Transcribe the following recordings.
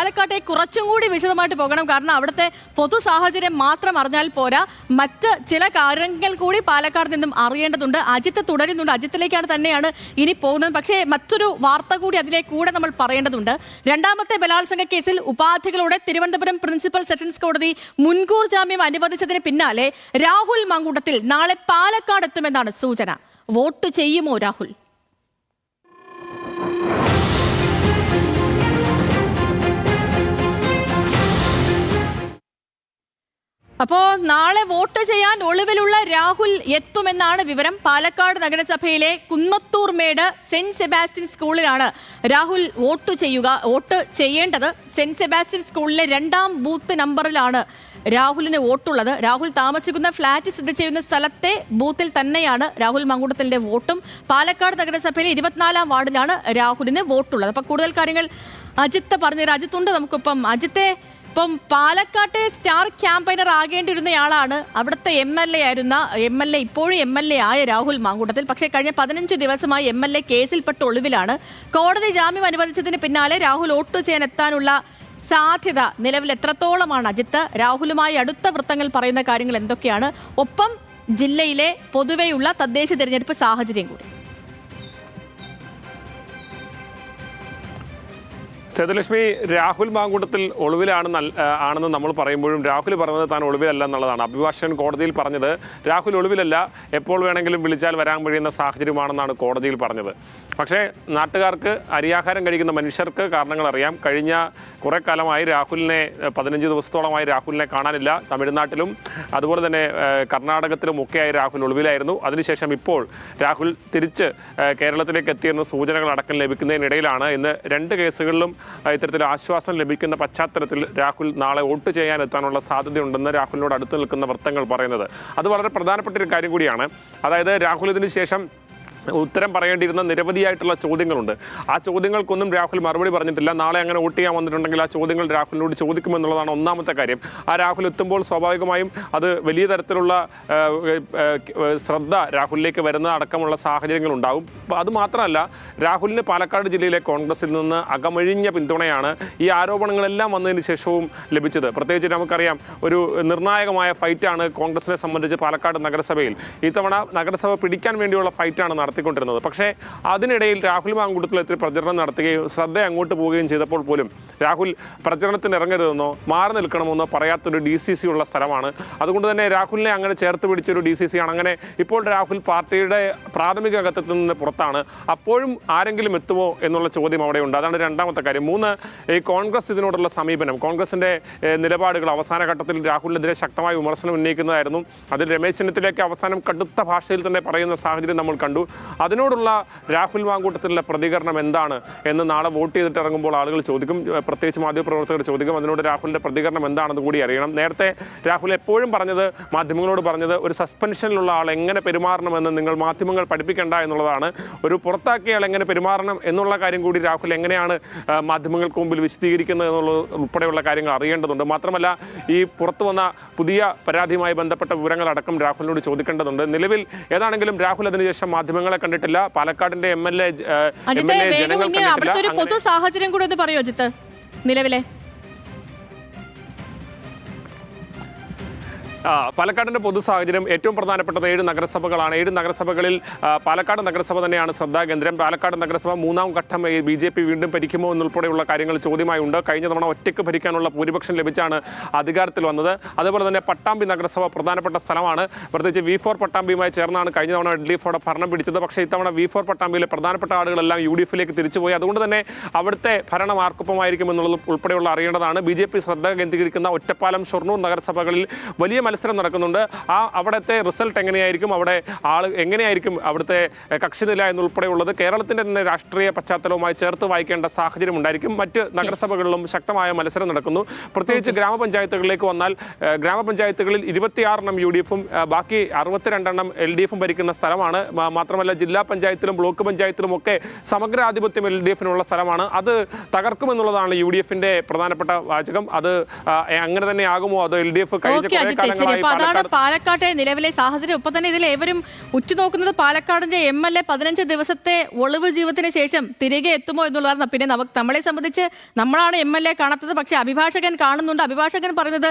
പാലക്കാട്ടെ കുറച്ചും കൂടി വിശദമായിട്ട് പോകണം. കാരണം അവിടുത്തെ പൊതു സാഹചര്യം മാത്രം അറിഞ്ഞാൽ പോരാ, മറ്റ് ചില കാര്യങ്ങൾ കൂടി പാലക്കാട് നിന്നും അറിയേണ്ടതുണ്ട്. അജിത്ത് തുടരുന്നുണ്ട്, അജിത്തിലേക്കാണ് തന്നെയാണ് ഇനി പോകുന്നത്. പക്ഷേ മറ്റൊരു വാർത്ത കൂടി അതിലേക്ക് കൂടെ നമ്മൾ പറയേണ്ടതുണ്ട്. രണ്ടാമത്തെ ബലാത്സംഗ കേസിൽ ഉപാധികളോടെ തിരുവനന്തപുരം പ്രിൻസിപ്പൽ സെഷൻസ് കോടതി മുൻകൂർ ജാമ്യം അനുവദിച്ചതിന് പിന്നാലെ രാഹുൽ മാങ്കൂട്ടത്തിൽ നാളെ പാലക്കാട് എത്തുമെന്നാണ് സൂചന. വോട്ട് ചെയ്യുമോ രാഹുൽ? അപ്പോ നാളെ വോട്ട് ചെയ്യാൻ ഒളിവിലുള്ള രാഹുൽ എത്തുമെന്നാണ് വിവരം. പാലക്കാട് നഗരസഭയിലെ കുന്നത്തൂർമേട് സെന്റ് സെബാസ്റ്റ്യൻ സ്കൂളിലാണ് രാഹുൽ വോട്ട് ചെയ്യേണ്ടത്. സെന്റ് സെബാസ്റ്റ്യൻ സ്കൂളിലെ 2ാം ബൂത്ത് നമ്പറിലാണ് രാഹുലിന് വോട്ടുള്ളത്. രാഹുൽ താമസിക്കുന്ന ഫ്ളാറ്റ് സ്ഥിതി ചെയ്യുന്ന സ്ഥലത്തെ ബൂത്തിൽ തന്നെയാണ് രാഹുൽ മാങ്കൂട്ടത്തിന്റെ വോട്ടും. പാലക്കാട് നഗരസഭയിലെ 24ാം വാർഡിലാണ് രാഹുലിന് വോട്ടുള്ളത്. അപ്പൊ കൂടുതൽ കാര്യങ്ങൾ അജിത്ത് പറഞ്ഞുതരാം. അജിത്തുണ്ട് നമുക്കിപ്പം. അജിത്തെ, ഇപ്പം പാലക്കാട്ടെ സ്റ്റാർ ക്യാമ്പയിനർ ആകേണ്ടിയിരുന്നയാളാണ് അവിടുത്തെ ഇപ്പോഴും എം എൽ എ ആയ രാഹുൽ മാങ്കൂട്ടത്തിൽ. പക്ഷേ കഴിഞ്ഞ 15 ദിവസമായി MLA കേസിൽപ്പെട്ട് ഒളിവിലാണ്. കോടതി ജാമ്യം അനുവദിച്ചതിന് പിന്നാലെ രാഹുൽ വോട്ട് ചെയ്യാൻ എത്താനുള്ള സാധ്യത നിലവിൽ എത്രത്തോളമാണ് അജിത്ത്? രാഹുലുമായി അടുത്ത വൃത്തങ്ങൾ പറയുന്ന കാര്യങ്ങൾ എന്തൊക്കെയാണ്? ഒപ്പം ജില്ലയിലെ പൊതുവെയുള്ള തദ്ദേശ തിരഞ്ഞെടുപ്പ് സാഹചര്യം കൂടി. സേതുലക്ഷ്മി, രാഹുൽ മാങ്കൂട്ടത്തിൽ ഒളിവിലാണെന്ന് നമ്മൾ പറയുമ്പോഴും രാഹുൽ പറഞ്ഞത് താൻ ഒളിവിലല്ല എന്നുള്ളതാണ്. അഭിഭാഷകൻ കോടതിയിൽ പറഞ്ഞത് രാഹുൽ ഒളിവിലല്ല, എപ്പോൾ വേണമെങ്കിലും വിളിച്ചാൽ വരാൻ കഴിയുന്ന സാഹചര്യമാണെന്നാണ് കോടതിയിൽ പറഞ്ഞത്. പക്ഷേ നാട്ടുകാർക്ക്, അരിയാഹാരം കഴിക്കുന്ന മനുഷ്യർക്ക് കാരണങ്ങൾ അറിയാം. കഴിഞ്ഞ കുറേ കാലമായി 15 ദിവസത്തോളമായി രാഹുലിനെ കാണാനില്ല. തമിഴ്നാട്ടിലും അതുപോലെ തന്നെ കർണാടകത്തിലും ഒക്കെയായി രാഹുൽ ഒളിവിലായിരുന്നു. അതിനുശേഷം ഇപ്പോൾ രാഹുൽ തിരിച്ച് കേരളത്തിലേക്ക് എത്തിയെന്ന സൂചനകൾ അടക്കം ലഭിക്കുന്നതിനിടയിലാണ് ഇന്ന് 2 കേസുകളിലും ഇത്തരത്തിൽ ആശ്വാസം ലഭിക്കുന്ന പശ്ചാത്തലത്തിൽ രാഹുൽ നാളെ വോട്ട് ചെയ്യാൻ എത്താനുള്ള സാധ്യതയുണ്ടെന്ന് രാഹുലിനോട് അടുത്ത് നിൽക്കുന്ന വൃത്തങ്ങൾ പറയുന്നത്. അത് വളരെ പ്രധാനപ്പെട്ട ഒരു കാര്യം കൂടിയാണ്. അതായത് രാഹുൽ ഇതിന് ശേഷം ഉത്തരം പറയേണ്ടിയിരുന്ന നിരവധിയായിട്ടുള്ള ചോദ്യങ്ങളുണ്ട്. ആ ചോദ്യങ്ങൾക്കൊന്നും രാഹുൽ മറുപടി പറഞ്ഞിട്ടില്ല. നാളെ അങ്ങനെ വോട്ട് ചെയ്യാൻ വന്നിട്ടുണ്ടെങ്കിൽ ആ ചോദ്യങ്ങൾ രാഹുലിനോട് ചോദിക്കുമെന്നുള്ളതാണ് ഒന്നാമത്തെ കാര്യം. ആ രാഹുൽ എത്തുമ്പോൾ സ്വാഭാവികമായും അത് വലിയ തരത്തിലുള്ള ശ്രദ്ധ രാഹുലിലേക്ക് വരുന്ന അടക്കമുള്ള സാഹചര്യങ്ങൾ ഉണ്ടാകും. അതുമാത്രമല്ല, രാഹുലിന് പാലക്കാട് ജില്ലയിലെ കോൺഗ്രസിൽ നിന്ന് അകമഴിഞ്ഞ പിന്തുണയാണ് ഈ ആരോപണങ്ങളെല്ലാം വന്നതിന് ശേഷവും ലഭിച്ചത്. പ്രത്യേകിച്ച് നമുക്കറിയാം, ഒരു നിർണായകമായ ഫൈറ്റാണ് കോൺഗ്രസിനെ സംബന്ധിച്ച് പാലക്കാട് നഗരസഭയിൽ. ഇത്തവണ നഗരസഭ പിടിക്കാൻ വേണ്ടിയുള്ള ഫൈറ്റാണ് നടത്തിക്കൊണ്ടിരുന്നത്. പക്ഷേ അതിനിടയിൽ രാഹുൽ മാങ്കൂട്ടത്തിൽ എത്തി പ്രചരണം നടത്തുകയും ശ്രദ്ധ അങ്ങോട്ട് പോവുകയും ചെയ്തപ്പോൾ പോലും രാഹുൽ പ്രചരണത്തിന് ഇറങ്ങരുതെന്നോ മാറി നിൽക്കണമെന്നോ പറയാത്തൊരു DCC ഉള്ള സ്ഥലമാണ്. അതുകൊണ്ട് തന്നെ രാഹുലിനെ അങ്ങനെ ചേർത്ത് പിടിച്ചൊരു DCC ആണ്. അങ്ങനെ ഇപ്പോൾ രാഹുൽ പാർട്ടിയുടെ പ്രാഥമിക അംഗത്വത്തിൽ നിന്ന് പുറത്താണ്. അപ്പോഴും ആരെങ്കിലും എത്തുമോ എന്നുള്ള ചോദ്യം അവിടെയുണ്ട്. അതാണ് രണ്ടാമത്തെ കാര്യം. 3, ഈ കോൺഗ്രസ് ഇതിനോടുള്ള സമീപനം, കോൺഗ്രസിന്റെ നിലപാടുകൾ അവസാന ഘട്ടത്തിൽ രാഹുലിനെതിരെ ശക്തമായ വിമർശനം ഉന്നയിക്കുന്നതായിരുന്നു. അതിൽ രമേശ് ചെന്നിത്തലയ്ക്ക് അവസാനം കടുത്ത ഭാഷയിൽ തന്നെ പറയുന്ന സാഹചര്യം നമ്മൾ കണ്ടു. അതിനോടുള്ള രാഹുൽ മാങ്കൂട്ടത്തിലുള്ള പ്രതികരണം എന്താണ് എന്ന് നാളെ വോട്ട് ചെയ്തിട്ട് ഇറങ്ങുമ്പോൾ ആളുകൾ ചോദിക്കും, പ്രത്യേകിച്ച് മാധ്യമപ്രവർത്തകർ ചോദിക്കും. അതിനോട് രാഹുലിന്റെ പ്രതികരണം എന്താണെന്ന് കൂടി അറിയണം. നേരത്തെ രാഹുൽ എപ്പോഴും പറഞ്ഞത്, മാധ്യമങ്ങളോട് പറഞ്ഞത്, ഒരു സസ്പെൻഷനിലുള്ള ആൾ എങ്ങനെ പെരുമാറണമെന്ന് നിങ്ങൾ മാധ്യമങ്ങൾ പഠിപ്പിക്കേണ്ട എന്നുള്ളതാണ്. ഒരു പുറത്താക്കിയ ആൾ എങ്ങനെ പെരുമാറണം എന്നുള്ള കാര്യം കൂടി രാഹുൽ എങ്ങനെയാണ് മാധ്യമങ്ങൾക്ക് മുമ്പിൽ വിശദീകരിക്കുന്നത് എന്നുള്ളത് ഉൾപ്പെടെയുള്ള കാര്യങ്ങൾ അറിയേണ്ടതുണ്ട്. മാത്രമല്ല, ഈ പുറത്തു വന്ന പുതിയ പരാതിയുമായി ബന്ധപ്പെട്ട വിവരങ്ങളടക്കം രാഹുലിനോട് ചോദിക്കേണ്ടതുണ്ട്. നിലവിൽ ഏതാണെങ്കിലും രാഹുൽ അതിനുശേഷം മാധ്യമങ്ങളെ കണ്ടിട്ടില്ല. പാലക്കാടിന്റെ MLA ജനങ്ങൾ കണ്ടിട്ടില്ല. പൊതു സാഹചര്യം കൂടെ ഒന്ന് പറയോ അജിത്ത് നിലവിലെ? പാലക്കാടിന്റെ പൊതു സാഹചര്യം ഏറ്റവും പ്രധാനപ്പെട്ടത് 7 നഗരസഭകളാണ്. 7 നഗരസഭകളിൽ പാലക്കാട് നഗരസഭ തന്നെയാണ് ശ്രദ്ധാകേന്ദ്രം. പാലക്കാട് നഗരസഭ 3ാം ഘട്ടം BJP വീണ്ടും ഭരിക്കുമോ എന്നുൾപ്പെടെയുള്ള കാര്യങ്ങൾ ചോദ്യമായി ഉണ്ട്. കഴിഞ്ഞ തവണ ഒറ്റയ്ക്ക് ഭരിക്കാനുള്ള ഭൂരിപക്ഷം ലഭിച്ചാണ് അധികാരത്തിൽ വന്നത്. അതുപോലെ തന്നെ പട്ടാമ്പി നഗരസഭ പ്രധാനപ്പെട്ട സ്ഥലമാണ്. പ്രത്യേകിച്ച് V4 പട്ടാമ്പിയുമായി ചേർന്നാണ് കഴിഞ്ഞ തവണ LDF അവിടെ ഭരണം പിടിച്ചത്. പക്ഷേ ഇത്തവണ V4 പട്ടാമ്പിയിലെ പ്രധാനപ്പെട്ട ആളുകളെല്ലാം UDFിലേക്ക് തിരിച്ചുപോയി. അതുകൊണ്ട് തന്നെ അവിടുത്തെ ഭരണം ആർക്കൊപ്പമായിരിക്കും എന്നുള്ളത് ഉൾപ്പെടെയുള്ള അറിയേണ്ടതാണ്. BJP ശ്രദ്ധ കേന്ദ്രീകരിക്കുന്ന ഒറ്റപ്പാലം, ഷൊർണൂർ നഗരസഭകളിൽ വലിയ മത്സരം നടക്കുന്നുണ്ട്. അവിടുത്തെ റിസൾട്ട് എങ്ങനെയായിരിക്കും, എങ്ങനെയായിരിക്കും അവിടുത്തെ കക്ഷിനില എന്നുൾപ്പെടെയുള്ളത് കേരളത്തിന്റെ തന്നെ രാഷ്ട്രീയ പശ്ചാത്തലവുമായി ചേർത്ത് വായിക്കേണ്ട സാഹചര്യം ഉണ്ടായിരിക്കും. മറ്റ് നഗരസഭകളിലും ശക്തമായ മത്സരം നടക്കുന്നു. പ്രത്യേകിച്ച് ഗ്രാമപഞ്ചായത്തുകളിലേക്ക് വന്നാൽ, ഗ്രാമപഞ്ചായത്തുകളിൽ 26 UDFും ബാക്കി 62 LDFും ഭരിക്കുന്ന സ്ഥലമാണ്. മാത്രമല്ല, ജില്ലാ പഞ്ചായത്തിലും ബ്ലോക്ക് പഞ്ചായത്തിലും ഒക്കെ സമഗ്രാധിപത്യം LDFിനുള്ള സ്ഥലമാണ്. അത് തകർക്കുമെന്നുള്ളതാണ് UDFിന്റെ പ്രധാനപ്പെട്ട വാചകം. അത് അങ്ങനെ തന്നെ ആകുമോ, അത് LDF കഴിഞ്ഞ കുറേ കാലങ്ങൾ ശരി, കാലങ്ങളായി അപ്പൊ അതാണ് പാലക്കാട്ടെ നിലവിലെ സാഹചര്യം. ഒപ്പം തന്നെ ഇതിൽ ഏവരും ഉറ്റുനോക്കുന്നത് പാലക്കാടിന്റെ MLA 15 ദിവസത്തെ ഒളിവ് ജീവിതത്തിന് ശേഷം തിരികെ എത്തുമോ എന്നുള്ളതാണ്. പിന്നെ നമ്മളെ സംബന്ധിച്ച് നമ്മളാണ് MLA കാണാത്തത്, പക്ഷെ അഭിഭാഷകൻ കാണുന്നുണ്ട്. അഭിഭാഷകൻ പറയുന്നത്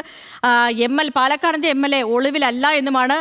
പാലക്കാടിന്റെ MLA ഒളിവിലല്ല എന്നുമാണ്.